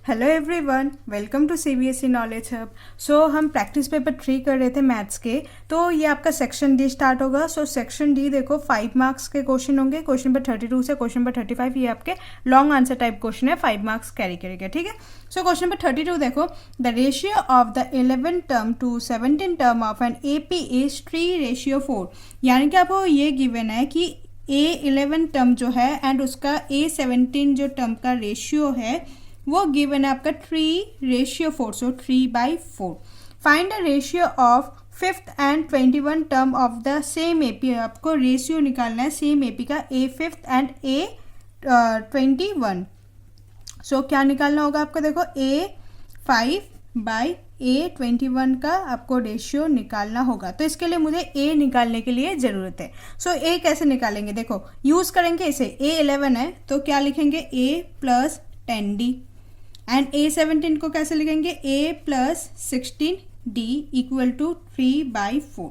Hello everyone, welcome to CBSE knowledge hub. So हम practice paper 3 कर रहे थे मैथ्स के। तो ये आपका सेक्शन डी स्टार्ट होगा। सो सेक्शन डी देखो 5 मार्क्स के क्वेश्चन होंगे। क्वेश्चन नंबर 32 से क्वेश्चन नंबर 35 ये आपके लॉन्ग आंसर टाइप क्वेश्चन है, 5 मार्क्स कैरी करेगा। ठीक है। सो क्वेश्चन नंबर 32 देखो, the ratio of the 11 term to 17 term of an AP is 3:4। यानी कि आपको ये गिवन है कि A11 टर्म जो है एंड उसका A17 जो टर्म का रेशियो है वो गिवन है आपका 3:4, सो 3/4। Find the ratio of 5th and 21 term of the same AP. आपको रेशियो निकालना है सेम एपी का A5 एंड A21। सो क्या निकालना होगा आपको, देखो A5/A21 का आपको रेशियो निकालना होगा। तो इसके लिए मुझे A निकालने के लिए ज़रूरत है। सो A कैसे निकालेंगे, देखो यूज़ करेंगे इसे। A11 है तो क्या लिखेंगे, A + 10D। एंड A17 को कैसे लिखेंगे, A + 16D इक्वल टू 3/4।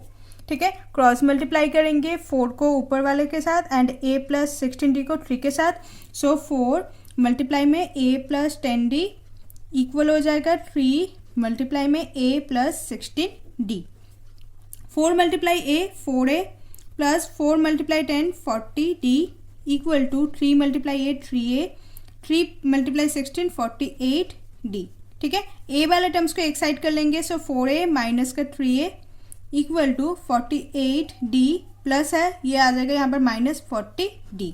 ठीक है। क्रॉस मल्टीप्लाई करेंगे 4 को ऊपर वाले के साथ एंड A + 16D को 3 के साथ। सो 4 मल्टीप्लाई में A + 10D इक्वल हो जाएगा 3 मल्टीप्लाई में A + 16D। 4 multiply A 4A plus 4 multiply 10 40D equal to 3 multiply A 3A, 3 multiply 16 48D। ठीक है। ए वाले टर्म्स को एक साइड कर लेंगे। सो 4A माइनस का 3A equal to 48D plus है, ये आ जाएगा यहाँ पर -40D।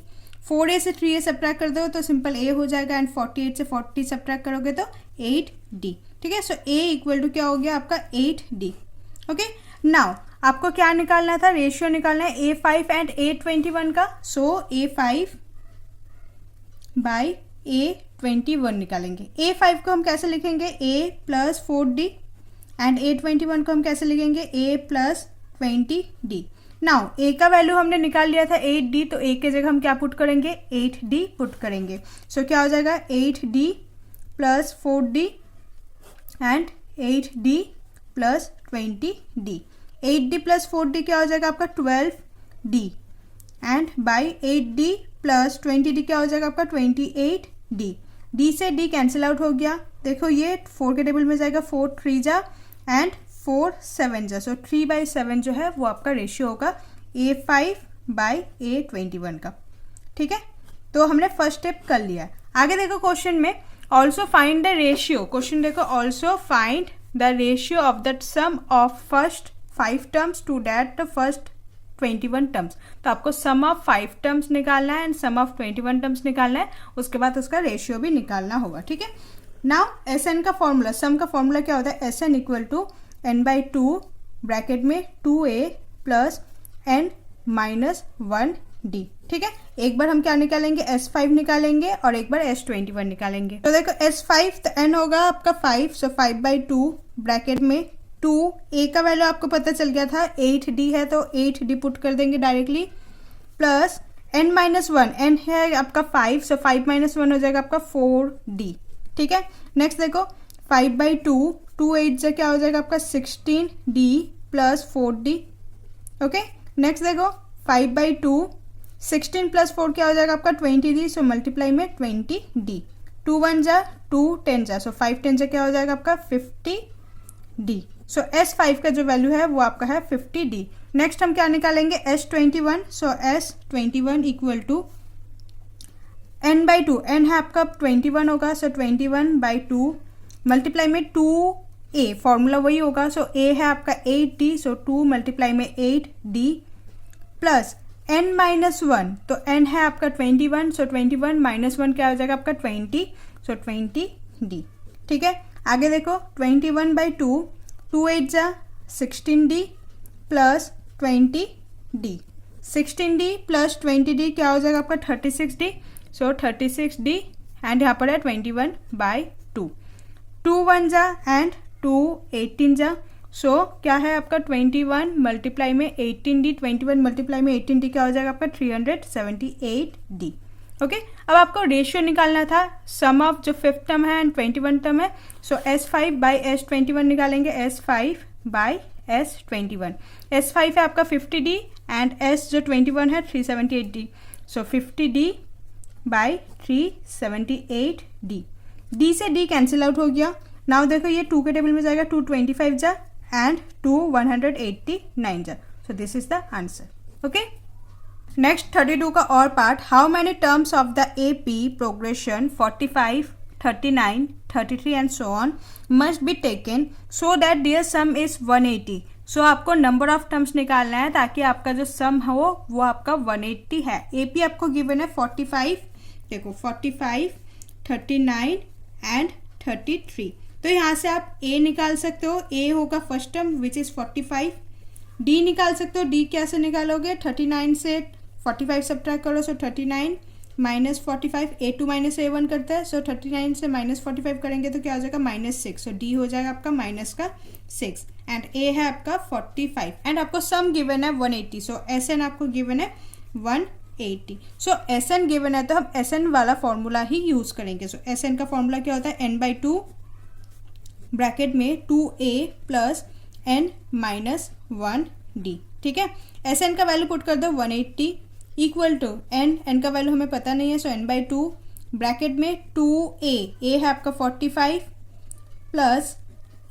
4A से 3A सब्ट्रैक्ट कर दो तो सिंपल A हो जाएगा एंड 48 से 40 सब्ट्रैक्ट करोगे तो 8D। ठीक है। सो A इक्वल टू क्या हो गया आपका 8D। ओके। नाउ आपको क्या निकालना था, रेशियो निकालना है A5 एंड A21 का। सो A5/A21 निकालेंगे। A5 को हम कैसे लिखेंगे, A + 4D एंड A21 को हम कैसे लिखेंगे, A + 20D। नाउ A का वैल्यू हमने निकाल लिया था 8D, तो A के जगह हम क्या पुट करेंगे, 8D पुट करेंगे। सो क्या हो जाएगा 8D + 4D and 8D + 20D। 8D + 4D क्या हो जाएगा आपका 12D and by 8D + 20D क्या हो जाएगा आपका 28D। D से D कैंसिल आउट हो गया। देखो ये 4 के टेबल में जाएगा, 4 3 जा एंड 4 7 जा। सो 3/7 जो है वो आपका रेशियो होगा A5/A21 का। ठीक है। तो हमने फर्स्ट स्टेप कर लिया। आगे देखो क्वेश्चन में also find the ratio. Question देखो also find the ratio of the sum of first 5 terms to that the first 21 terms. तो आपको सम ऑफ 5 टर्म्स निकालना है एंड सम ऑफ 21 टर्म्स निकालना है, उसके बाद उसका रेशियो भी निकालना होगा। ठीक है। नाउ Sn का फॉर्मूला, सम का फॉर्मूला क्या होता है, Sn equal to n/2 bracket में 2A + n - 1D। ठीक है। एक बार हम क्या निकालेंगे, S5 निकालेंगे और एक बार S21 निकालेंगे। तो देखो S5 तो n होगा आपका 5, सो 5/2 ब्रैकेट में 2, A का वैल्यू आपको पता चल गया था 8D है तो 8D पुट कर देंगे डायरेक्टली, प्लस n - 1, n है आपका 5, सो 5 - 1 हो जाएगा आपका 4D। ठीक है। नेक्स्ट देखो 5/2, 2 8 से क्या हो जाएगा आपका 16D + 4D। ओके। नेक्स्ट देखो 5/2, 16 + 4 क्या हो जाएगा आपका 20D, सो मल्टीप्लाई में 20D। 2 1 जा 2 10 जा, सो 5 10 से क्या हो जाएगा आपका 50D। सो S5 का जो वैल्यू है वो आपका है 50D। नेक्स्ट हम क्या निकालेंगे, S21। So S21 equal to n/2, n है आपका 21 होगा, सो 21/2 मल्टीप्लाई में 2A, फॉर्मूला वही होगा। सो A है आपका 8D, सो 2 मल्टीप्लाई में 8D प्लस n - 1, तो n है आपका 21, सो 21 - 1 क्या हो जाएगा आपका 20, सो 20D। ठीक है। आगे देखो 21/2, 2 8 जा 16D plus 20D। 16D plus 20D क्या हो जाएगा आपका 36D, सो 36D एंड यहाँ पर है 21/2। 2 1 जा एंड 2 18 जा, सो क्या है आपका 21 मल्टीप्लाई में 18D, 21 मल्टीप्लाई में 18D क्या हो जाएगा आपका 378D। ओके। अब आपको रेशियो निकालना था सम ऑफ जो 5th टर्म है एंड 21 टर्म है। सो S5/S21 निकालेंगे, S5/S21। S5 है आपका 50D एंड S जो 21 है 378D, सो 50D/378D। डी से डी कैंसिल आउट हो गया। नाउ देखो ये 2 के टेबल में जाएगा, 225 जा एंड 189 जा। So this is the answer. Okay, next 32 का और पार्ट, how many terms of the AP progression 45, 39, 33 and so on must be taken so that their sum is 180। So आपको नंबर ऑफ टर्म्स निकालना है ताकि आपका जो सम हो वो आपका 180 है। एपी आपको गिवन है 45, देखो 45, 39 एंड 33। तो यहाँ से आप ए निकाल सकते हो, ए होगा first term which is 45। D निकाल सकते हो, डी कैसे निकालोगे, 39 से 45 सब्ट्रैक्ट करो, सो 39 माइनस 45, A2 माइनस A1 करता है, सो 39 से माइनस 45 करेंगे तो क्या हो जाएगा -6। सो डी हो जाएगा आपका माइनस का 6 एंड ए है आपका 45 एंड आपको सम गिवन है 180। सो एस एन आपको गिवन है 180। सो एस एन गिवन है तो हम एस एन वाला फॉर्मूला ही यूज करेंगे। सो एस एन का फॉर्मूला क्या होता है, n/2 ब्रैकेट में 2a plus n minus 1d। ठीक है, एस एन का वैल्यू पुट कर दो 180 इक्वल टू एन का वैल्यू हमें पता नहीं है, सो n/2 ब्रैकेट में 2a, a है आपका 45 प्लस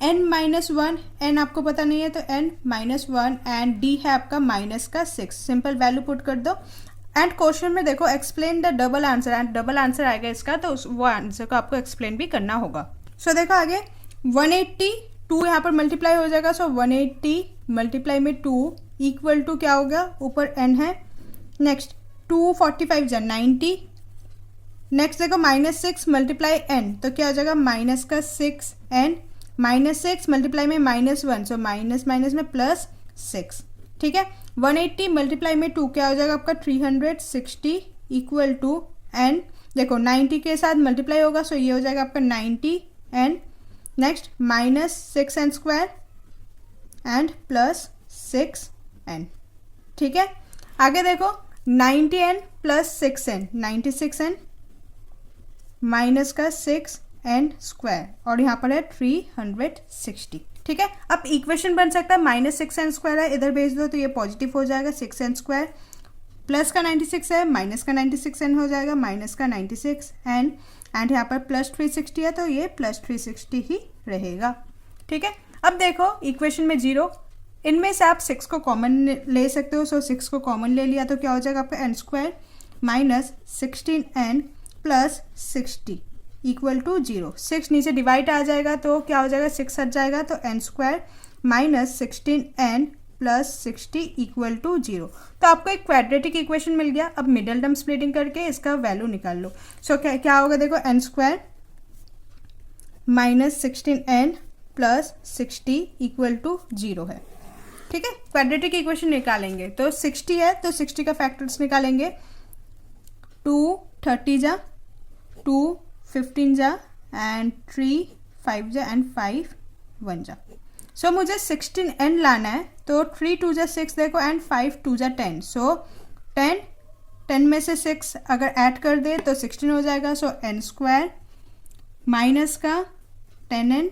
n माइनस 1, n आपको पता नहीं है तो n माइनस 1 एंड d है आपका माइनस का 6। सिंपल वैल्यू पुट कर दो एंड क्वेश्चन में देखो explain the double answer, and double answer आएगा इसका तो वो आंसर को आपको एक्सप्लेन भी करना होगा। सो देखो आगे 180 2 यहाँ पर मल्टीप्लाई हो जाएगा, सो 180 मल्टीप्लाई में 2 इक्वल टू क्या होगा, ऊपर n है, नेक्स्ट 245 जा 90, नेक्स्ट देखो -6 मल्टीप्लाई n तो क्या हो जाएगा माइनस का 6n, -6 मल्टीप्लाई में -1 सो माइनस माइनस में +6। ठीक है, 180 मल्टीप्लाई में 2 क्या हो जाएगा आपका 360 इक्वल टू n, देखो 90 के साथ मल्टीप्लाई होगा सो ये हो जाएगा आपका 90n, next -6n² and +6n। ठीक है, आगे देखो 90n plus 6n 96n minus का 6n² और यहाँ पर है 360। ठीक है, अब इक्वेशन बन सकता है -6n² है, इधर भेज दो तो ये पॉजिटिव हो जाएगा 6n² प्लस का 96 है, माइनस का 96n हो जाएगा माइनस का 96n एंड यहाँ पर +360 है तो ये +360 ही रहेगा। ठीक है, अब देखो इक्वेशन में 0, इनमें से आप 6 को कॉमन ले सकते हो, सो 6 को कॉमन ले लिया तो क्या हो जाएगा आपका n² minus 16n plus 60 equal to 0। 6 नीचे डिवाइड आ जाएगा तो क्या हो जाएगा 6 हट जाएगा तो n² minus 16n plus 60 equal to 0। तो आपको एक क्वाड्रेटिक इक्वेशन मिल गया। अब मिडल टर्म स्प्लिटिंग करके इसका वैल्यू निकाल लो। सो क्या होगा, देखो n² minus 16n plus 60 equal to 0 है। ठीक है, क्वाड्रेटिक इक्वेशन निकालेंगे तो 60 है तो 60 का फैक्टर्स निकालेंगे, 2 30 जा, 2 15 जा एंड 3 5 जा एंड 5 1 जा। सो मुझे 16n लाना है तो 3 2 जा 6 देखो एंड 5 2 जा 10, सो 10 में से 6 अगर ऐड कर दे तो 16 हो जाएगा। सो n² माइनस का 10n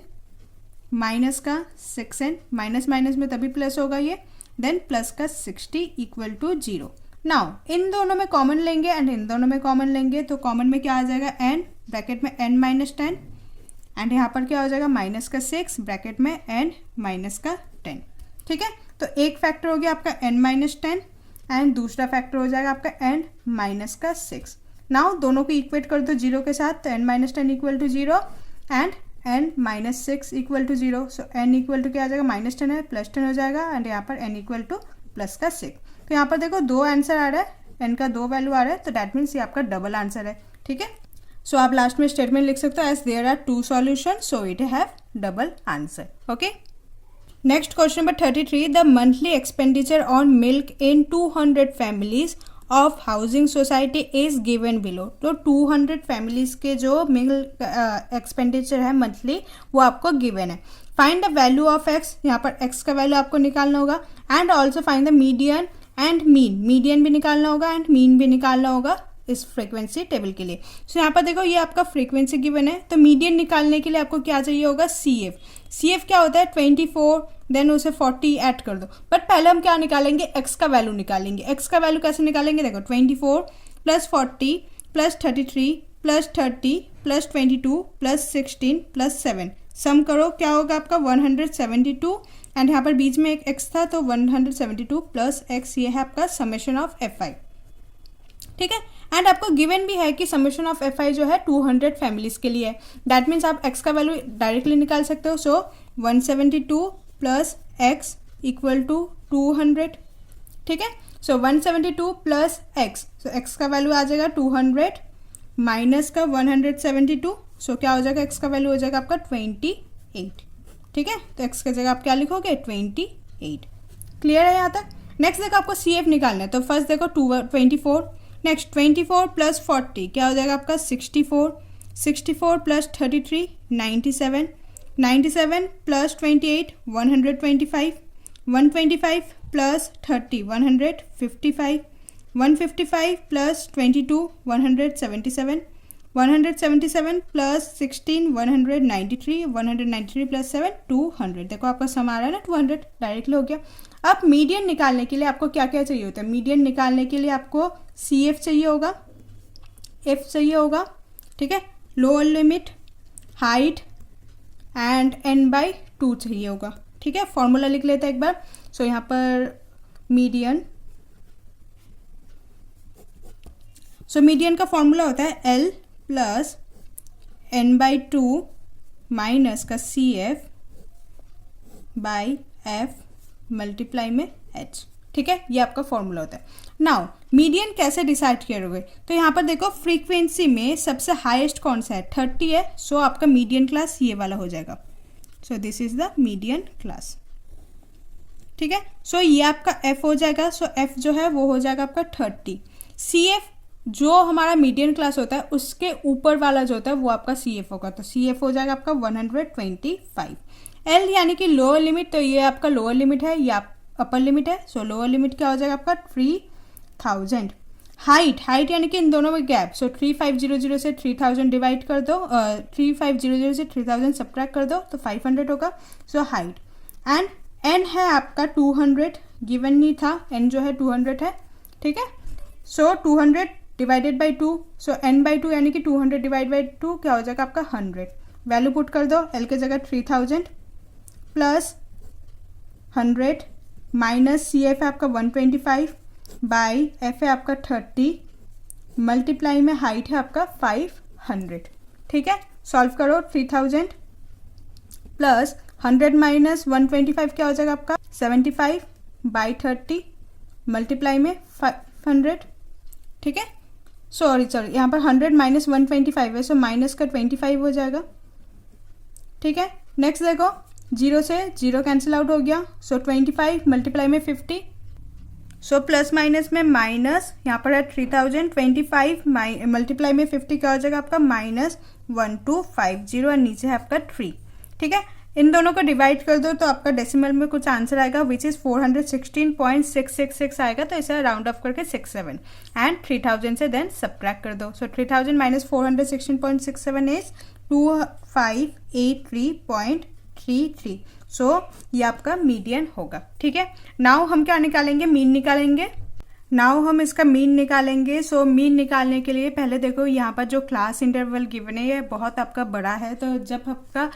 माइनस का 6n, माइनस माइनस में तभी प्लस होगा ये, देन प्लस का 60 इक्वल टू 0। नाउ इन दोनों में कॉमन लेंगे एंड इन दोनों में कॉमन लेंगे तो कॉमन में क्या आ जाएगा n ब्रैकेट में n माइनस 10 एंड यहाँ पर क्या हो जाएगा माइनस का 6 ब्रैकेट में n माइनस का 10। ठीक है, तो एक फैक्टर हो गया आपका n माइनस 10 एंड दूसरा फैक्टर हो जाएगा आपका n माइनस का 6। नाउ दोनों को इक्वेट कर दो 0 के साथ तो n minus 10 equal to 0 and n minus 6 equal to 0। So n equal to क्या आ जाएगा -10 है प्लस 10 हो जाएगा एंड यहाँ पर n इक्वल टू प्लस का 6। तो यहाँ पर देखो 2 आंसर आ रहा है, n का 2 वैल्यू आ रहा है तो दैट मीन्स ये आपका डबल आंसर है। ठीक है, सो आप लास्ट में स्टेटमेंट लिख सकते हो as there are 2 solution so it have double answer. Okay, next question number 33, the monthly expenditure on milk in 200 families of housing society is given below. तो 200 फैमिलीज के जो मिल्क एक्सपेंडिचर है monthly वो आपको given है। Find the value of x, यहाँ पर x का वैल्यू आपको निकालना होगा and also find the median and mean, median भी निकालना होगा एंड मीन भी निकालना होगा इस फ्रीक्वेंसी टेबल के लिए। सो यहाँ पर देखो ये आपका फ्रीक्वेंसी गिवन है तो मीडियन निकालने के लिए आपको क्या चाहिए होगा CF क्या होता है 24, देन उसे 40 ऐड कर दो। बट पहले हम क्या निकालेंगे, x का वैल्यू निकालेंगे। x का वैल्यू कैसे निकालेंगे, देखो 24 plus 40 plus 33 plus 30 plus 22 plus 16 plus 7, सम करो क्या होगा आपका 172, एंड यहाँ पर बीच में एक x था तो 172 प्लस x, ये है आपका समेशन ऑफ fi, ठीक है। एंड आपको गिवन भी है कि समेशन ऑफ fi जो है 200 फैमिलीज के लिए है, दैट मीन्स आप x का वैल्यू डायरेक्टली निकाल सकते हो। सो 172 प्लस x इक्वल टू 200, ठीक है। सो 172 प्लस x, सो x का वैल्यू आ जाएगा 200 माइनस का 172, सो क्या हो जाएगा x का वैल्यू हो जाएगा आपका 28, ठीक है। तो x की जगह आप क्या लिखोगे 28, क्लियर है यहाँ तक। नेक्स्ट देखो आपको CF निकालना है, तो फर्स्ट देखो 24, नेक्स्ट 24 प्लस 40 क्या हो जाएगा आपका 64, 64 plus 33 97, 97 plus 28 125, 125 plus 30 155, 155 plus 22 177, 177 plus 16 193, 193 plus 7 200। देखो आपका सम आ रहा है ना 200, डायरेक्टली हो गया। अब मीडियन निकालने के लिए आपको क्या क्या चाहिए होता है, मीडियन निकालने के लिए आपको CF चाहिए होगा, F चाहिए होगा, ठीक है, lower limit, height and n/2 चाहिए होगा, ठीक है। फॉर्मूला लिख लेते हैं एक बार। सो यहाँ पर मीडियन, सो मीडियन का फॉर्मूला होता है L प्लस n/2 माइनस का CF बाई F मल्टीप्लाई में H, ठीक है, ये आपका फॉर्मूला होता है। नाउ मीडियन कैसे डिसाइड करोगे, तो यहाँ पर देखो फ्रीक्वेंसी में सबसे हाईएस्ट कौन सा है 30 है, सो आपका मीडियन क्लास ये वाला हो जाएगा। सो this is the median class, ठीक है। सो ये आपका F हो जाएगा, सो F जो है वो हो जाएगा आपका 30। CF जो हमारा मीडियन क्लास होता है उसके ऊपर वाला जो होता है वो आपका CF होगा, तो CF हो जाएगा आपका 125। L यानी कि लोअर लिमिट, तो ये आपका लोअर लिमिट है, ये अपर लिमिट है, सो लोअर लिमिट क्या हो जाएगा आपका 3000। हाइट यानी कि इन दोनों में गैप, सो 3500 से 3000 डिवाइड कर दो, 3500 से 3000 सब्ट्रैक्ट कर दो तो 500 होगा, सो हाइट। एंड n है आपका 200, गिवन नहीं था, n जो है 200 है, ठीक है। सो 200 डिवाइडेड बाई 2, सो n/2 यानी कि 200 डिवाइड बाई 2 क्या हो जाएगा आपका 100, वैल्यू पुट कर दो, L की जगह 3000 प्लस 100 माइनस CF है आपका 125 बाई F है आपका 30 मल्टीप्लाई में हाइट है आपका 500, ठीक है। सॉल्व करो, 3000 प्लस 100 माइनस 125 क्या हो जाएगा आपका 75 बाई 30 मल्टीप्लाई में 500, ठीक है। सॉरी यहाँ पर 100 माइनस 125 है, सो माइनस का 25 हो जाएगा, ठीक है। नेक्स्ट देखो 0 से 0 कैंसिल आउट हो गया, सो 25 मल्टीप्लाई में 50, सो प्लस माइनस में माइनस, यहाँ पर है 3000, 25 मल्टीप्लाई में 50 क्या हो जाएगा आपका -1250 और नीचे है आपका 3, ठीक है। इन दोनों को डिवाइड कर दो तो आपका डेसिमल में कुछ आंसर आएगा विच इज़ 416.666 आएगा, तो इसे राउंड ऑफ करके 67 एंड 3000 से देन सब्ट्रैक्ट कर दो। सो 3000 माइनस 416.67 इज 2583.33, सो ये आपका मीडियन होगा, ठीक है। नाउ हम क्या निकालेंगे, मीन निकालेंगे। नाउ हम इसका मीन निकालेंगे। सो मीन निकालने के लिए पहले देखो यहाँ पर जो क्लास इंटरवल गिवन है ये बहुत आपका बड़ा है, तो जब आपका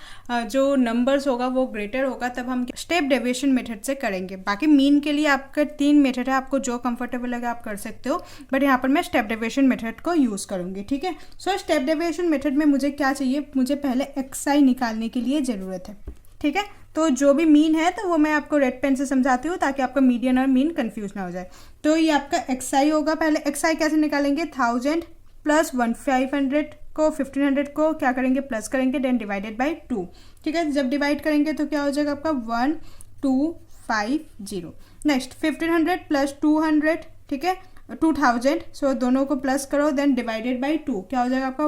जो नंबर्स होगा वो ग्रेटर होगा तब हम स्टेप डेविएशन मेथड से करेंगे। बाकी मीन के लिए आपका 3 मेथड है, आपको जो कंफर्टेबल लगे आप कर सकते हो, बट यहाँ पर मैं स्टेप डेविएशन मेथड को यूज़ करूँगी, ठीक है। सो स्टेप डेविएशन मेथड में मुझे क्या चाहिए, मुझे पहले xi निकालने के लिए ज़रूरत है, ठीक है। तो जो भी मीन है तो वो मैं आपको रेड पेन से समझाती हूँ ताकि आपका मीडियन और मीन कंफ्यूज ना हो जाए। तो ये आपका xi होगा, पहले xi कैसे निकालेंगे, 1000 प्लस 1500 को 1500 को क्या करेंगे प्लस करेंगे, देन डिवाइडेड बाई 2, ठीक है। जब डिवाइड करेंगे तो क्या हो जाएगा आपका 1250। नेक्स्ट 1500 प्लस 200, ठीक है, 2000, सो दोनों को प्लस करो देन डिवाइडेड बाई 2 क्या हो जाएगा आपका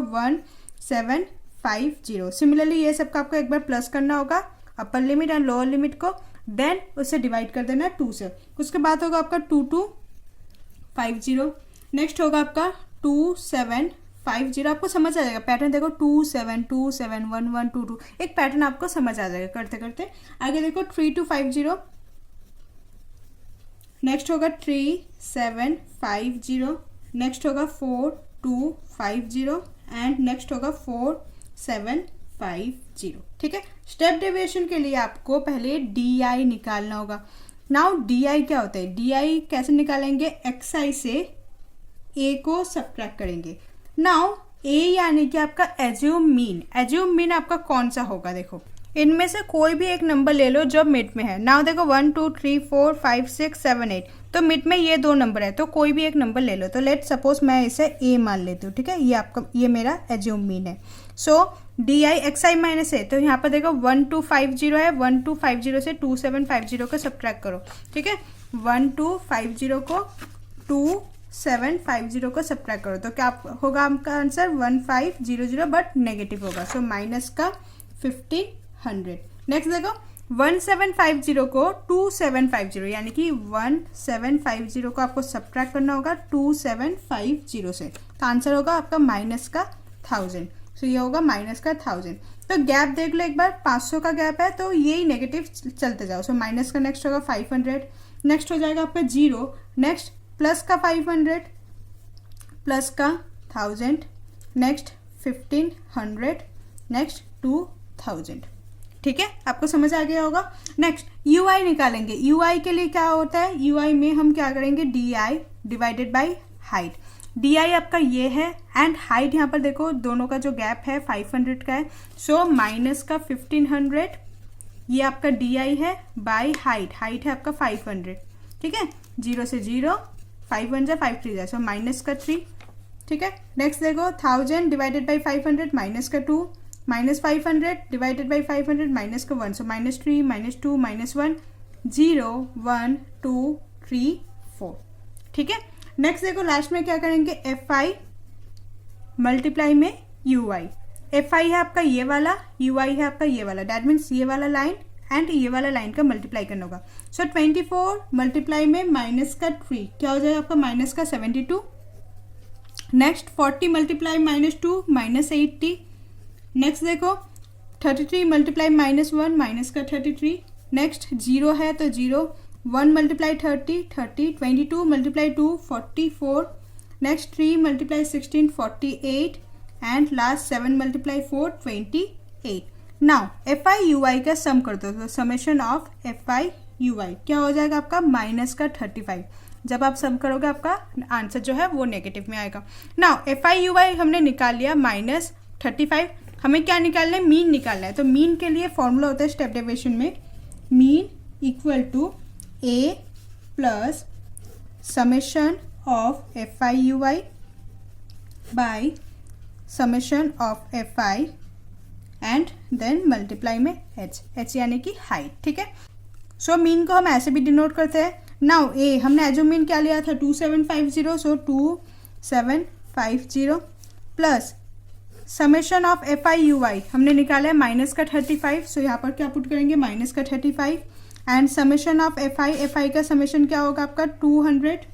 1750। सिमिलरली ये सबका आपको एक बार प्लस करना होगा upper limit and lower limit को, देन उसे डिवाइड कर देना 2 से। उसके बाद होगा आपका 2250, नेक्स्ट होगा आपका 2750। आपको समझ आ जाएगा पैटर्न, देखो 27271122, एक पैटर्न आपको समझ आ जाएगा करते करते। आगे देखो 3250, नेक्स्ट होगा 3750, नेक्स्ट होगा 4250 एंड नेक्स्ट होगा 4750। ठीक है, स्टेप डेविएशन के लिए आपको पहले DI निकालना होगा। नाउ DI क्या होता है, DI कैसे निकालेंगे, XI से A को सब्ट्रैक्ट करेंगे। नाउ A यानी कि आपका एज्यूम मीन, एज्यूम मीन आपका कौन सा होगा, देखो इनमें से कोई भी एक नंबर ले लो जो मिड में है। नाउ देखो 1 2 3 4 5 6 7 8, तो मिड में ये 2 नंबर है, तो कोई भी एक नंबर ले लो। तो लेट सपोज मैं इसे A मान लेती हूँ। ठीक है, ये आपका, ये मेरा एज्यूम मीन है। सो DI XI माइनस A, तो यहाँ पर देखो 1250 है, 1250 से 2750 को सब्ट्रैक्ट करो। ठीक है, 1250 को 2750 को सब्ट्रैक्ट करो, तो क्या होगा आपका आंसर 1500, बट नेगेटिव होगा। सो माइनस का 1500। नेक्स्ट देखो 1750 को 2750, यानी कि 1750 को आपको सब्ट्रैक्ट करना होगा 2750 से, तो आंसर होगा आपका माइनस का 1000। सो ये होगा माइनस का 1000। तो गैप देख लो एक बार, 500 का गैप है, तो यही नेगेटिव चलते जाओ। सो माइनस का नेक्स्ट होगा 500, नेक्स्ट हो जाएगा आपका 0, नेक्स्ट प्लस का 500, प्लस का 1000, नेक्स्ट 1500, नेक्स्ट 2000। ठीक है, आपको समझ आ गया होगा। नेक्स्ट UI निकालेंगे। UI के लिए क्या होता है, UI में हम क्या करेंगे, DI divided by height. DI आपका ये है एंड हाइट यहाँ पर देखो दोनों का जो गैप है 500 का है। सो माइनस का 1500, ये आपका DI है, बाई हाइट, हाइट है आपका 500। ठीक है, 0 से 0, 5 1 जा 5 3 जा, सो माइनस का 3। ठीक है, नेक्स्ट देखो 1000 डिवाइडेड बाई 500, माइनस का 2, माइनस 500 डिवाइडेड बाई 500, माइनस का 1, सो माइनस 3, माइनस 2, माइनस 1, 0 1 2 3 4। ठीक है, नेक्स्ट देखो लास्ट में क्या करेंगे, FI मल्टीप्लाई में UI। FI है आपका ये वाला, UI है आपका ये वाला, दैट मीन्स ये वाला लाइन एंड ये वाला लाइन का मल्टीप्लाई करना होगा। सो 24 मल्टीप्लाई में माइनस का 3, क्या हो जाएगा आपका माइनस का 72। Next 40 multiply minus 2, minus 80। Next देखो 33 मल्टीप्लाई माइनस 1, माइनस का 33। नेक्स्ट 0 है तो 0, 1 multiply 30, 30, 22 multiply 2, 44। Next 3 multiply 16, 48 and last 7 multiply 4, 28। Now FI UI का सम कर दो, तो समेशन ऑफ FI UI क्या हो जाएगा आपका माइनस का 35। जब आप सम करोगे आपका आंसर जो है वो नेगेटिव में आएगा। नाउ FI UI हमने निकाल लिया माइनस 35, हमें क्या निकालना है, मीन निकालना है। तो मीन के लिए फॉर्मूला होता है स्टेप डेविएशन में, mean equal to A plus summation of FI UI by summation of FI and then multiply में H यानी कि हाइट। ठीक है, सो मीन को हम ऐसे भी डिनोट करते हैं। नाउ A हमने एज मीन क्या लिया था 2750, सो 2750 plus summation of FI UI हमने निकाला है माइनस का 35, सो यहाँ पर क्या पुट करेंगे माइनस का 35 एंड समेशन ऑफ FI का समेशन क्या होगा आपका 200।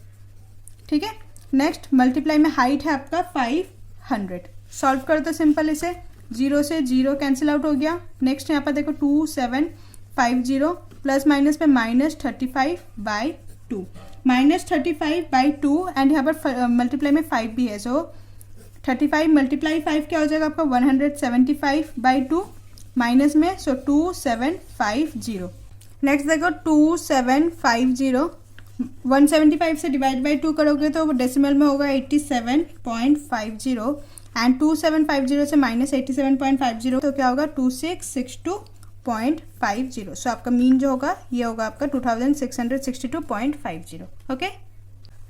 ठीक है, नेक्स्ट मल्टीप्लाई में हाइट है आपका 500। सॉल्व कर दो सिंपल इसे, 0 से 0 कैंसिल आउट हो गया। नेक्स्ट यहाँ पर देखो 2750 प्लस माइनस पे minus 35 by 2, minus 35 by 2 and यहाँ पर मल्टीप्लाई में 5 भी है। सो 35 मल्टीप्लाई 5 क्या हो जाएगा आपका 175 बाई 2 माइनस में, सो 2750। नेक्स्ट देखो 2750 175 से डिवाइड बाई 2 करोगे तो डेसिमल में होगा 87.50 एंड 2750 से माइनस 87.50 तो क्या होगा 2662.50। सो आपका मीन जो होगा ये होगा आपका 2662.50। Okay,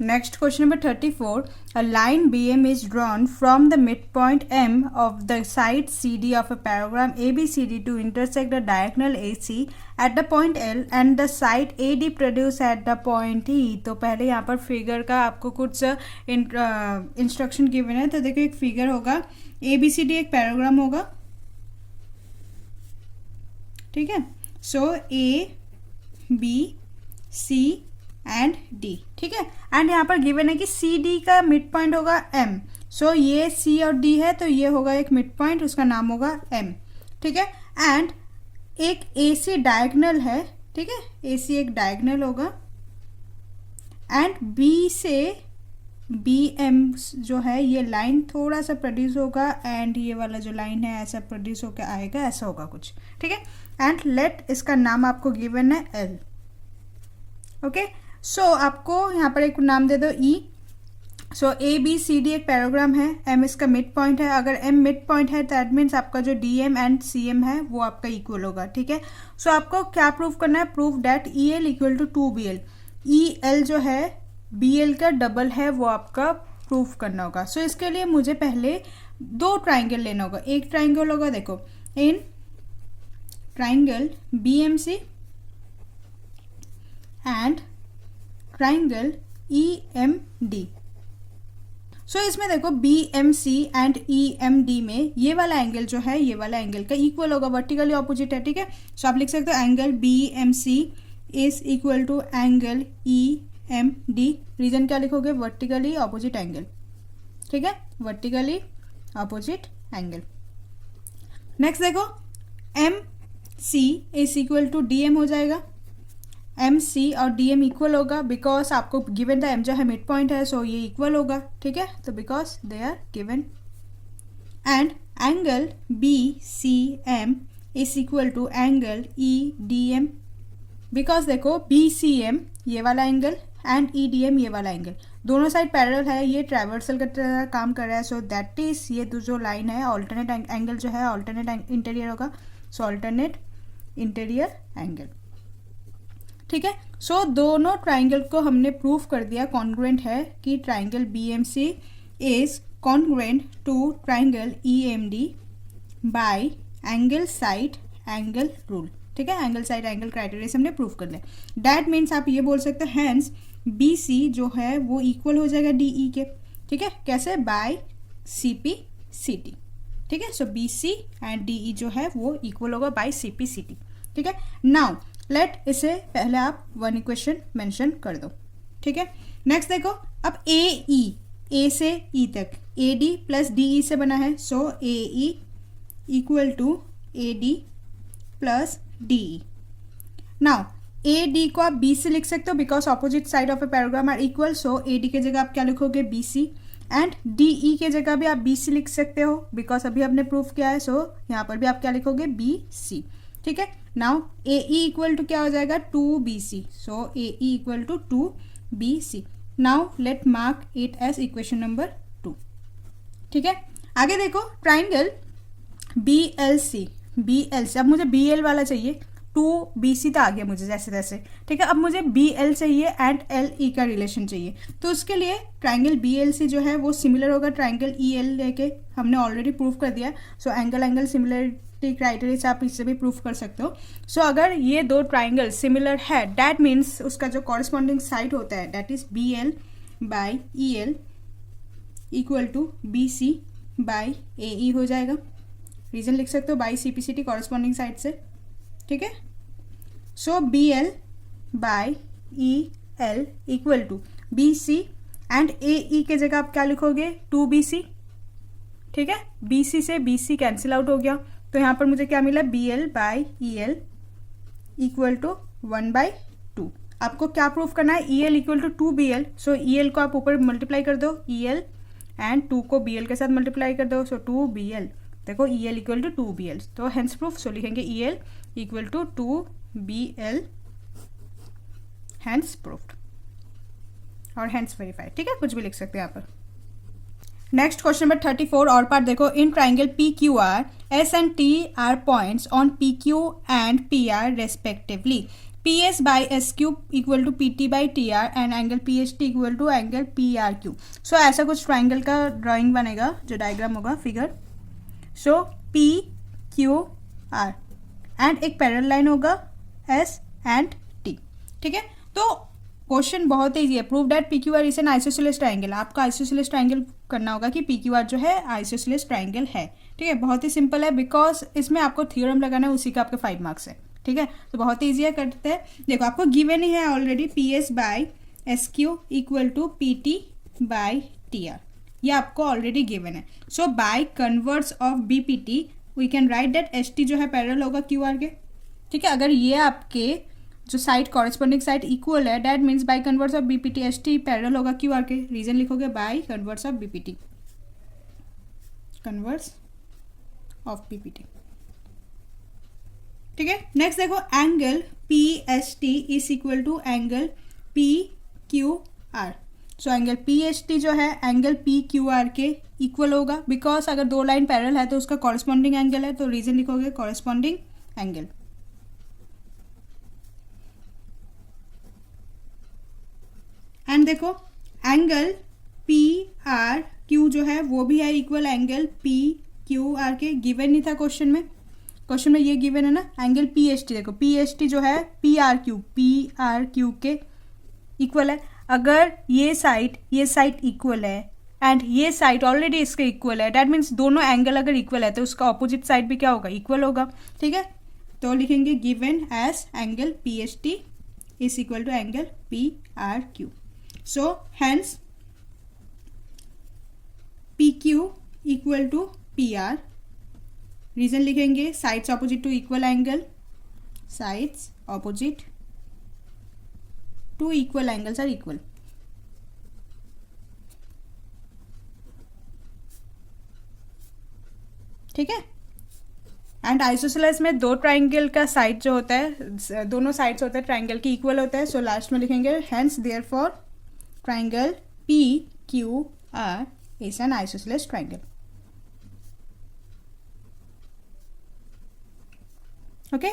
next question number 34, a line BM is drawn from the midpoint M of the side CD of a parallelogram ABCD to intersect the diagonal AC at the point L and the side AD produced at the point E। तो पहले यहाँ पर figure का आपको कुछ instruction given है। तो देखो एक फिगर होगा, ABCD एक पैराग्राम होगा। ठीक है, सो ABC एंड D। ठीक है, एंड यहाँ पर गिवन है कि CD का मिड पॉइंट होगा M। सो ये C और D है तो ये होगा एक मिड पॉइंट, उसका नाम होगा M। ठीक है, एंड एक AC डायगोनल है। ठीक है, AC एक डायगोनल होगा एंड B से बी एम जो है ये लाइन थोड़ा सा प्रोड्यूस होगा एंड ये वाला जो लाइन है ऐसा प्रोड्यूस होकर आएगा, ऐसा होगा कुछ, ठीक है। एंड लेट इसका नाम आपको गिवन है एल, ओके। सो आपको यहाँ पर एक नाम दे दो ई। सो ए बी सी डी एक पैराग्राम है, एम इसका मिड पॉइंट है। अगर एम मिड पॉइंट है दैट मीन्स आपका जो d m and c m है वो आपका इक्वल होगा, ठीक है। सो आपको क्या प्रूव करना है, prove that e L equal to b l. E l जो है बी एल का डबल है वो आपका प्रूफ करना होगा। सो इसके लिए मुझे पहले दो ट्राइंगल लेना होगा। एक ट्राइंगल होगा देखो in triangle B M C and triangle E M D. So इसमें देखो B M C and E M D में ये वाला एंगल जो है ये वाला एंगल का इक्वल होगा, वर्टिकली ऑपोजिट है, ठीक है। सो आप लिख सकते हो angle b M c is equal to angle e M d. Reason क्या लिखोगे, वर्टिकली ऑपोजिट एंगल, ठीक है, वर्टिकली ऑपोजिट एंगल। नेक्स्ट देखो m c is equal to d m हो जाएगा। एम सी और डी एम इक्वल होगा because आपको गिवन था एम जो है मिड पॉइंट है, सो ये इक्वल होगा, ठीक है। तो because they are given and angle b c m is equal to angle e d m. Because देखो बी सी एम ये वाला angle and e d m ये वाला एंगल दोनों साइड पैरेलल है, ये ट्रैवर्सल का तरह काम कर रहा है। सो दैट इज ये जो लाइन है ऑल्टरनेट एंगल जो है ऑल्टरनेट इंटीरियर होगा। सो ऑल्टरनेट इंटीरियर एंगल, ठीक है। सो दोनों ट्राइंगल को हमने प्रूफ कर दिया कॉन्ग्रुएंट है कि triangle B M c is congruent to triangle E M d by angle side angle rule, ठीक है। एंगल साइड एंगल क्राइटेरिया से हमने प्रूफ कर लिया। डैट मीन्स आप ये बोल सकते हो हैंस बी सी जो है वो इक्वल हो जाएगा डी ई के, ठीक है। कैसे, by C P C T, ठीक है। So B C and D E जो है वो इक्वल होगा by C P C T, ठीक है। नाउ लेट इसे पहले आप वन इक्वेशन मेंशन कर दो, ठीक है। नेक्स्ट देखो अब ए से ई तक A D plus D E से बना है। So A E equal to A D plus D E. Now A D को आप बी से लिख सकते हो because opposite side of a parallelogram are equal. So A D की जगह आप क्या लिखोगे, B C, and D E के जगह भी आप बी सी लिख सकते हो बिकॉज अभी हमने प्रूफ किया है। सो यहाँ पर भी आप क्या लिखोगे, बी सी, ठीक है। Now a E equal to क्या हो जाएगा, two B c. So A E equal to two B c. Now let mark it as equation number 2, ठीक है। आगे देखो triangle b l c, b l c. अब मुझे बी एल वाला चाहिए, टू बी सी तो आ गया मुझे जैसे तैसे, ठीक है। अब मुझे बी एल चाहिए एंड एल ई का रिलेशन चाहिए। तो उसके लिए ट्राइंगल बी एल सी जो है वो सिमिलर होगा ट्राइंगल ई एल लेके, हमने ऑलरेडी प्रूफ कर दिया। सो एंगल सिमिलरिटी क्राइटेरिया से आप इससे भी प्रूफ कर सकते हो। सो अगर ये दो ट्राइंगल सिमिलर है डैट मीन्स उसका जो कॉरस्पॉन्डिंग साइड होता है that is B L by E L equal to B C by A E हो जाएगा। रीजन लिख सकते हो by C P C T corresponding side से, ठीक है। So B L by E L equal to B C and A E के जगह आप क्या लिखोगे, टू बी सी, ठीक है। बी सी से बी सी कैंसिल आउट हो गया तो यहाँ पर मुझे क्या मिला, b L by E L equal to 1/2। आपको क्या प्रूफ करना है, e L equal to two b l. So e l को आप ऊपर मल्टीप्लाई कर दो, ई एल एंड 2 को बी एल के साथ मल्टीप्लाई कर दो। सो 2 बी एल, देखो e L equal to 2 b l. तो हेंस प्रूफ, सो लिखेंगे e L equal to 2 b l, hence proved और हेंस वेरीफाइड, ठीक है। कुछ भी लिख सकते हैं यहाँ पर। नेक्स्ट क्वेश्चन नंबर 34 और पार्ट देखो। In triangle P Q R S and T R points on P Q and P R respectively. P S by S Q equal to P T by T R and angle P H T equal to angle P R Q. So ऐसा कुछ triangle का drawing बनेगा जो diagram होगा figure. So P Q R and एक parallel line होगा S and T, ठीक है। तो क्वेश्चन बहुत ईजी है, prove that P Q R is an isosceles triangle. आपका आइसोसेलेस ट्राइंगल करना होगा कि पी क्यू आर जो है आइसोसेलेस ट्राइंगल है, ठीक है। बहुत ही सिंपल है बिकॉज इसमें आपको थ्योरम लगाना है, उसी का आपके 5 मार्क्स है, ठीक है। तो बहुत ही ईजी है, करते हैं। देखो आपको गिवन ही है already P S by S Q equal to P T by T R, ये आपको ऑलरेडी गिवन है। So by converse of B P T we can write that S T जो है पैरेलल होगा क्यू आर के, ठीक है। अगर ये आपके जो साइड कॉरेस्पॉन्डिंग साइड इक्वल है, that means by converse of BPT s t parallel होगा क्यू आर के. रीजन लिखोगे by converse of BPT, converse of BPT. ठीक है. नेक्स्ट देखो, angle p s t is equal to angle p Q r. So angle P H t जो है angle p Q r के equal होगा, because अगर दो लाइन पैरेलल है तो उसका कॉरेस्पॉन्डिंग एंगल है, तो रीजन लिखोगे कॉरेस्पॉन्डिंग एंगल. एंड देखो एंगल पी आर क्यू जो है वो भी है equal angle p Q r के. गिवन नहीं था क्वेश्चन में, क्वेश्चन में ये गिवन है ना, एंगल पी एच टी. देखो पी एच टी जो है पी आर क्यू के इक्वल है. अगर ये साइड इक्वल है एंड ये साइड ऑलरेडी इसके इक्वल है, दैट मीन्स दोनों एंगल अगर इक्वल है तो उसका ऑपोजिट साइड भी क्या होगा, इक्वल होगा. ठीक है. तो लिखेंगे given as angle P H T is equal to angle P R Q. So hence P Q equal to P R. Reason लिखेंगे sides opposite to equal angle, sides opposite to equal angles are equal. ठीक है. And isosceles में दो triangle का side जो होता है, दोनों साइड्स होते हैं ट्राइंगल की इक्वल होता है. सो लास्ट में लिखेंगे hence therefore triangle P Q R is an isosceles triangle. Okay.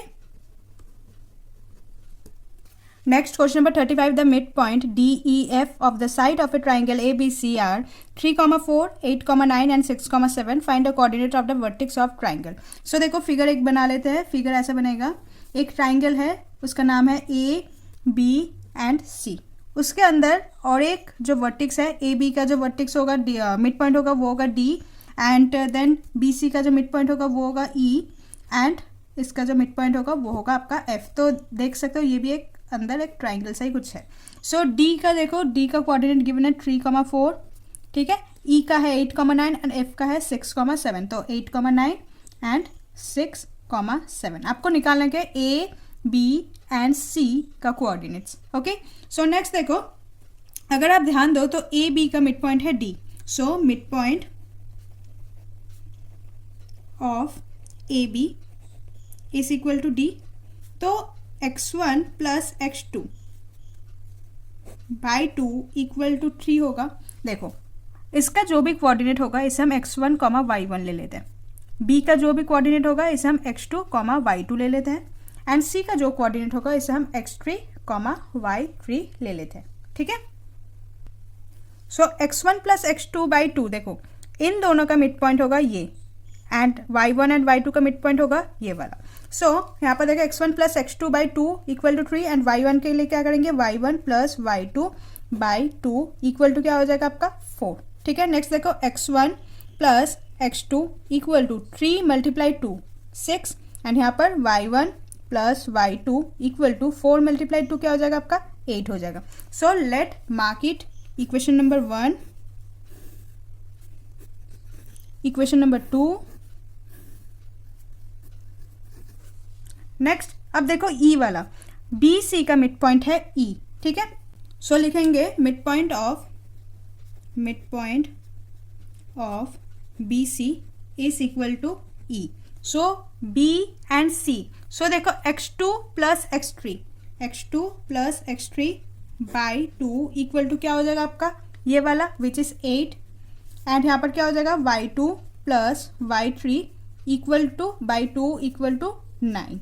Next question number 35. The midpoint DEF of the side of a triangle ABC are 3,4, 8,9 and 6,7. Find the coordinate of the vertex of triangle. So देखो figure एक बना लेते हैं. Figure ऐसा बनेगा, एक triangle है उसका नाम है A B एंड C. उसके अंदर और एक जो वर्टिक्स है ए बी का जो वर्टिक्स होगा मिड पॉइंट होगा वो होगा D and then b c का जो मिड पॉइंट होगा वो होगा E एंड इसका जो मिड पॉइंट होगा वो होगा आपका F. तो देख सकते हो ये भी एक अंदर एक ट्राइंगल सा ही कुछ है. सो D का देखो, D का कोऑर्डिनेट गिवन है 3,4. ठीक है. E का है 8,9 एंड F का है 6,7. तो 8,9 एंड 6,7 आपको निकालना है A B एंड C का कोऑर्डिनेट्स. ओके. सो नेक्स्ट देखो, अगर आप ध्यान दो तो A B का मिड पॉइंट है D. So mid point of A B is equal to D. तो x1 plus x2 by 2 equal to 3 होगा. देखो इसका जो भी कोऑर्डिनेट होगा इसे हम x1 y1 ले लेते हैं. B का जो भी कोऑर्डिनेट होगा इसे हम x2 y2 ले लेते हैं. एंड C का जो कोऑर्डिनेट होगा इसे हम x3 y3 ले लेते हैं. ठीक है. सो x1 प्लस x2 बाई 2, देखो इन दोनों का मिड पॉइंट होगा ये एंड y1 एंड y2 का मिड पॉइंट होगा ये वाला. सो यहाँ पर देखो x1 plus x2 by 2 equal to 3 and y1 के लिए क्या करेंगे, y1 plus y2 by 2 equal to क्या हो जाएगा आपका 4. ठीक है. नेक्स्ट देखो x1 plus x2 equal to 3 multiply 2 6 and यहाँ पर y1 plus y2 equal to 4 multiply 2 क्या हो जाएगा आपका 8 हो जाएगा. So let mark it equation number 1, equation number 2. Next अब देखो ई वाला, बी सी का मिड पॉइंट है ई. ठीक है. सो लिखेंगे mid point of B C is equal to E. So B and C. So देखो x2 plus x3 by 2 equal to क्या हो जाएगा आपका ये वाला विच इज 8 एंड यहाँ पर क्या हो जाएगा y2 plus y3 equal to by 2 equal to 9.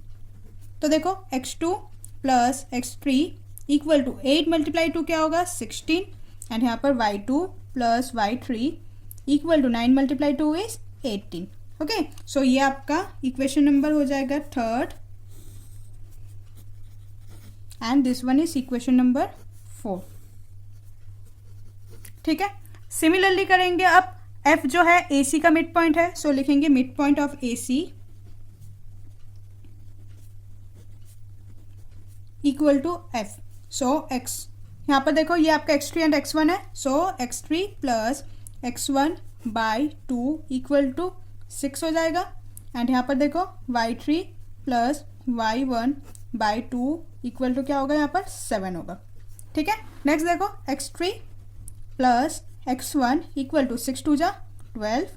तो देखो x2 plus x3 equal to 8 multiply 2 क्या होगा 16 एंड यहाँ पर y2 plus y3 equal to 9 multiply 2 is 18. Okay. So ये आपका इक्वेशन नंबर हो जाएगा 3rd and this one is equation number 4. ठीक है. सिमिलरली करेंगे अब F जो है AC का मिड पॉइंट है. सो लिखेंगे mid point of AC equal to F. So x यहाँ पर देखो ये आपका x3 एंड x1 है. So x3 plus x1 by 2 equal to 6 हो जाएगा एंड यहाँ पर देखो y3 plus y1 by 2 equal to क्या होगा यहाँ पर 7 होगा। ठीक है, नेक्स्ट देखो x3 plus x1 equal to 6 2 जा 12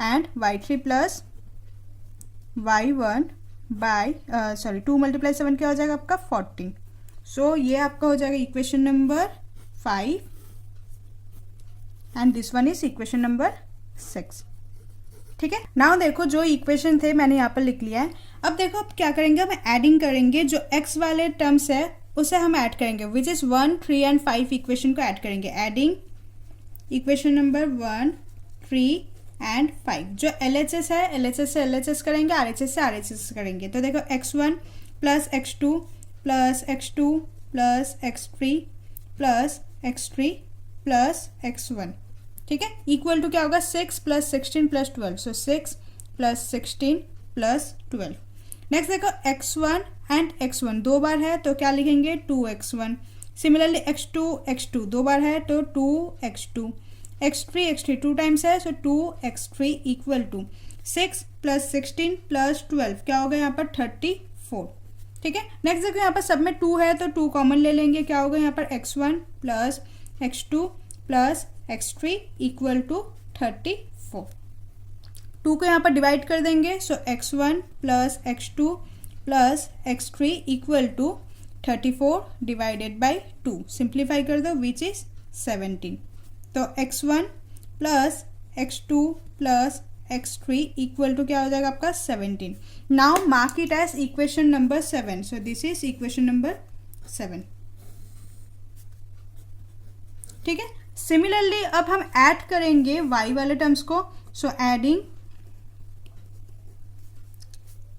and y3 plus y1 by 2 multiply 7 क्या हो जाएगा आपका 14। सो ये आपका हो जाएगा equation number 5 and this one is equation number 6। ठीक है, नाउ देखो जो इक्वेशन थे मैंने यहाँ पर लिख लिया है। अब देखो अब क्या करेंगे, हम एडिंग करेंगे, जो x वाले टर्म्स है उसे हम ऐड करेंगे, विच इज 1 3 एंड 5 इक्वेशन को ऐड करेंगे। Adding equation number 1 3 and 5। जो LHS है LHS से LHS करेंगे, RHS से RHS करेंगे। तो देखो x1 plus x2 plus x2 plus x3 plus x3 plus x1। ठीक है, इक्वल टू क्या होगा 6 प्लस 16 प्लस 12। सो 6 प्लस 16 प्लस 12। नेक्स्ट देखो x1 एंड x1 दो बार है तो क्या लिखेंगे 2x1। सिमिलरली x2 दो बार है तो 2x2। x3 टू टाइम्स है so 2x3 equal to 6 plus 16 plus 12 क्या होगा यहाँ पर 34। ठीक है, नेक्स्ट देखो यहाँ पर सब में 2 है तो 2 कॉमन ले लेंगे, क्या होगा यहाँ पर x1 plus x2 plus x3 equal to 34। 2 को यहाँ पर डिवाइड कर देंगे so x1 plus x2 plus x3 equal to 34 divided by 2। Simplify कर दो विच इज 17। तो x1 plus x2 plus x3 equal to क्या हो जाएगा आपका 17। Now mark it as equation number 7। So this is equation number 7। ठीक है, similarly अब हम ऐड करेंगे y वाले टर्म्स को। So adding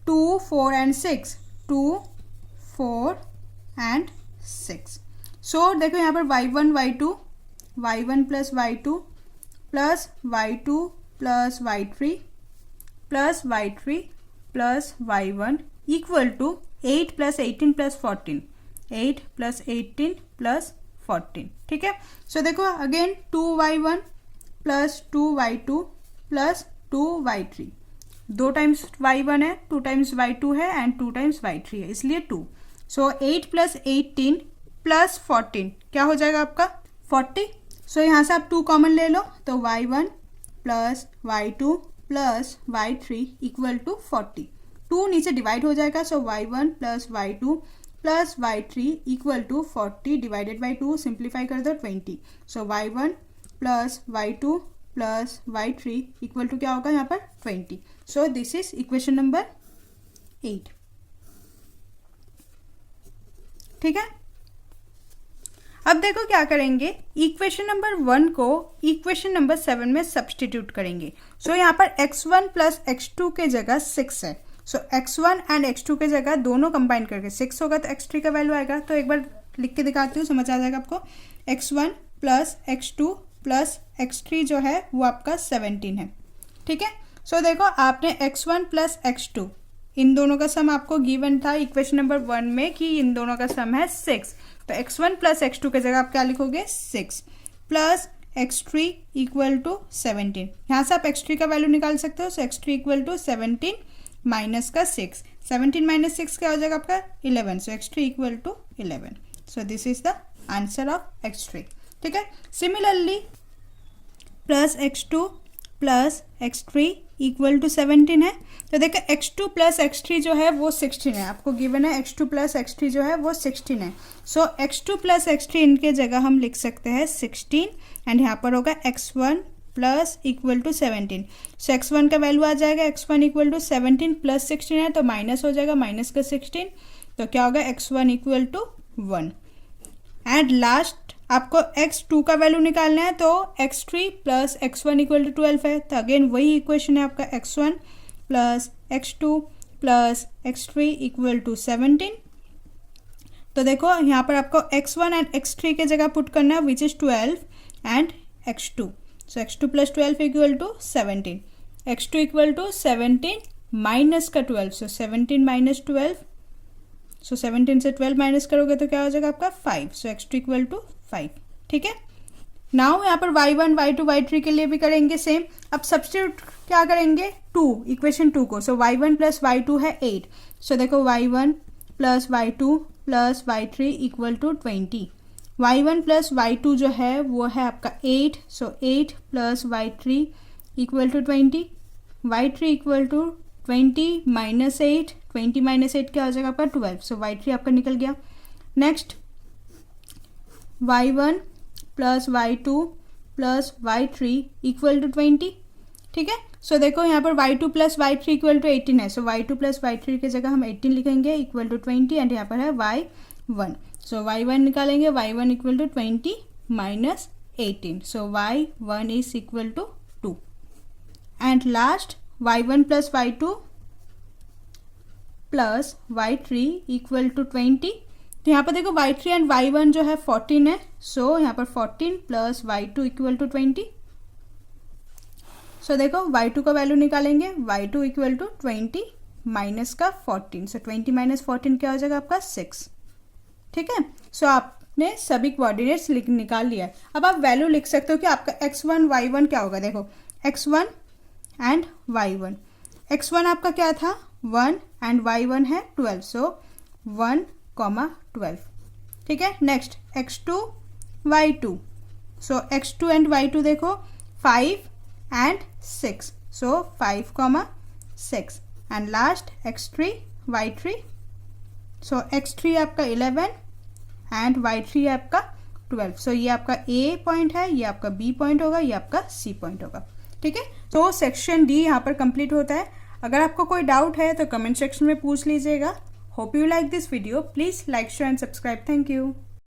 2 4 and 6 2 4 and 6। So देखो यहाँ पर y1 plus y2 plus y2 plus y3 plus y3 plus y1 equal to 8 plus 18 plus 14। 8 plus 18 plus 14। ठीक है, सो देखो again 2y1 plus 2y2 plus 2y3। 2 times y1 है, 2 times y2 है and 2 times y3 है, इसलिए 2। सो 8 प्लस 18 प्लस 14 क्या हो जाएगा आपका 40। सो यहाँ से आप 2 कॉमन ले लो तो y1 plus y2 plus y3 equal to 40। 2 नीचे डिवाइड हो जाएगा so y1 plus y2 plus y3 equal to 40 divided by 2। Simplify कर दो 20। So y1 plus y2 plus y3 equal to क्या होगा यहाँ पर 20। So this is equation number 8। ठीक है, अब देखो क्या करेंगे, इक्वेशन नंबर 1 को इक्वेशन नंबर 7 में सब्सटीट्यूट करेंगे। सो यहाँ पर x1 प्लस x2 के जगह 6 है। सो x1 एंड x2 के जगह दोनों कंबाइन करके 6 होगा तो x3 का वैल्यू आएगा। तो एक बार लिख के दिखाती हूँ, समझ आ जाएगा आपको। x1 plus x2 plus x3 जो है वो आपका 17 है। ठीक है, सो देखो आपने x1 प्लस x2 इन दोनों का सम आपको गिवन था इक्वेशन नंबर 1 में कि इन दोनों का सम है 6। तो x1 प्लस x2 के जगह आप क्या लिखोगे 6 प्लस x3 इक्वल टू 17। यहाँ से आप x3 का वैल्यू निकाल सकते हो। सो x3 इक्वल टू 17 माइनस का 6। 17 माइनस 6 क्या हो जाएगा आपका 11। So x3 equal to 11। So this is the answer of x3। ठीक है, similarly plus x2 plus x3 equal to 17 है। तो देखो x2 प्लस x3 जो है वो 16 है, आपको गिवन है x2 प्लस x3 जो है वो 16 है। सो x2 प्लस x3 इनके जगह हम लिख सकते हैं 16 एंड यहाँ पर होगा x1 plus equal to 17। So x1 का वैल्यू आ जाएगा x1 इक्वल टू 17 प्लस 16 है तो माइनस हो जाएगा, माइनस का 16 तो क्या होगा x1 equal to 1। And last आपको x2 का वैल्यू निकालना है तो x3 plus x1 equal to 12 है। तो अगेन वही इक्वेशन है आपका x1 plus x2 plus x3 equal to 17। तो देखो यहाँ पर आपको x1 एंड x3 के जगह पुट करना है which is 12 and x2। So x2 plus 12 equal to 17। x2 equal to 17 minus का 12। सो 17 माइनस 12। सो 17 से 12 माइनस करोगे तो क्या हो जाएगा आपका 5। सो x2 इक्वल टू 5। ठीक है, नाउ यहाँ पर y1 y2 y3 के लिए भी करेंगे सेम। अब सब्स्टिट्यूट क्या करेंगे 2 इक्वेशन 2 को। सो y1 प्लस y2 है 8। सो देखो y1 plus y2 plus y3 equal to 20। y1 plus y2 जो है वो है आपका 8, so 8 plus y3 equal to 20। y3 equal to 20 minus 8, 20 minus 8 क्या हो जाएगा आपका 12, सो y3 आपका निकल गया। Next y1 plus y2 plus y3 equal to 20, ठीक है। सो देखो यहाँ पर y2 plus y3 equal to 18 है, सो y2 प्लस y3 की जगह हम 18 लिखेंगे इक्वल टू 20 एंड यहाँ पर है y1, सो y1 निकालेंगे, y1 equal to 20 minus 18, so y1 is equal to 2 and last y1 plus y2 plus y3 equal to 20। तो यहाँ पर देखो y3 एंड y1 जो है 14 है, सो यहाँ पर 14 प्लस y2 इक्वल टू 20। सो देखो y2 का वैल्यू निकालेंगे, y2 इक्वल टू 20 माइनस का 14, सो 20 माइनस 14 क्या हो जाएगा आपका 6, ठीक है। सो आपने सभी कोऑर्डिनेट्स निकाल लिया है। अब आप वैल्यू लिख सकते हो कि आपका x1 y1 क्या होगा। देखो x1 एंड y1, x1 आपका क्या था 1 एंड y1 है 12, सो 1, 12, ठीक है। Next x2 y2, so x2 and y2 देखो 5 and 6, so 5, 6 and last x3 y3, so x3 आपका 11 एंड y3 आपका 12, सो ये आपका A पॉइंट है, ये आपका B पॉइंट होगा, ये आपका C पॉइंट होगा, ठीक है। तो सेक्शन D यहाँ पर कंप्लीट होता है। अगर आपको कोई डाउट है तो कमेंट सेक्शन में पूछ लीजिएगा। Hope you like this video, please like share and subscribe. Thank you.